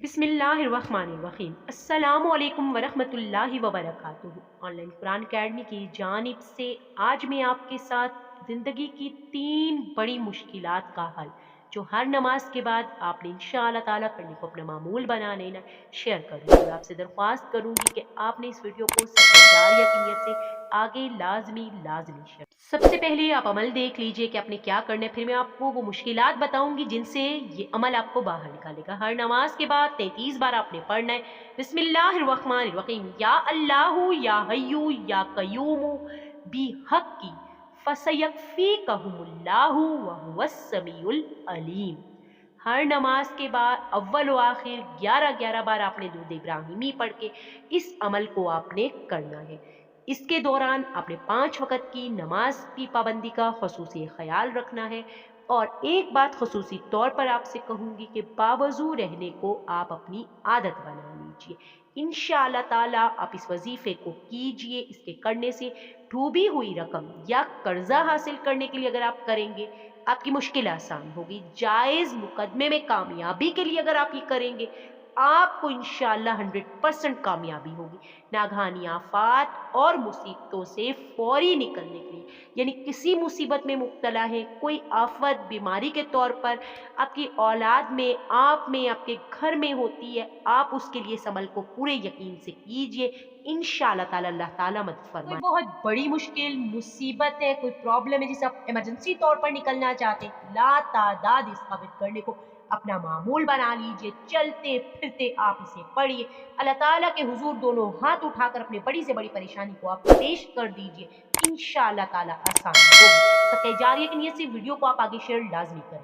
बिस्मिल्लाहिर्रहमानिर्रहीम। अस्सलामु अलैकुम वरहमतुल्लाहि वबरकातुहू। ऑनलाइन कुरान अकेडमी की जानिब से आज मैं आपके साथ ज़िंदगी की 3 बड़ी मुश्किलात का हल जो हर नमाज के बाद आपने इंशाअल्लाह ताला करने को अपना मामूल बना लेना शेयर करूँगी और आपसे दरख्वास्त करूँगी कि आपने इस वीडियो को सदका जारिया की नियत से आगे लाजमी शेयर। सबसे पहले आप अमल देख लीजिए कि आपने क्या करना है, फिर मैं आपको वो मुश्किलात बताऊंगी जिनसे ये अमल आपको बाहर निकालेगा। हर नमाज के बाद 33 बार आपने पढ़ना है बिस्मिल्लाहिर्रहमानिर्रहीम, या अल्लाहु या हय्यु या कय्यूमु बी हक्की फसयक्फीकहुमुल्लाहु व हुवस समीउल अलीम। हर नमाज के बाद अव्वल व आखिर 11-11 बार आपने दुरूद इब्राहिमी पढ़ के इस अमल को आपने करना है। इसके दौरान आपने 5 वक़्त की नमाज की पाबंदी का ख़ुसूसी ख्याल रखना है। और एक बात ख़ुसूसी तौर पर आपसे कहूँगी कि बावज़ू रहने को आप अपनी आदत बना लीजिए। इंशाअल्लाह ताला आप इस वजीफ़े को कीजिए। इसके करने से डूबी हुई रकम या कर्जा हासिल करने के लिए अगर आप करेंगे, आपकी मुश्किल आसान होगी। जायज़ मुकदमे में कामयाबी के लिए अगर आप ये करेंगे, आपको इंशाअल्लाह 100% कामयाबी होगी। नागहानी आफात और मुसीबतों से फौरी निकलने के लिए, यानी किसी मुसीबत में मुब्तला है, कोई आफत बीमारी के तौर पर आपकी औलाद में, आप में, आपके घर में होती है, आप उसके लिए इस अमल को पूरे यकीन से कीजिए। इंशाअल्लाह ताला अल्लाह ताला मदद कोई फरमाए। बहुत बड़ी मुश्किल, मुसीबत है, कोई प्रॉब्लम है जिसे आप इमरजेंसी तौर पर निकलना चाहते हैं, लातादाद इस साबित करने को अपना मामूल बना लीजिए। चलते फिरते आप इसे पढ़िए। अल्लाह ताला के हुजूर दोनों हाथ उठाकर अपनी बड़ी से बड़ी परेशानी को आप पेश कर दीजिए। इंशाअल्लाह ताला आसान होगी। सदका जारिया की नियत से वीडियो को आप आगे शेयर लाज़मी करें।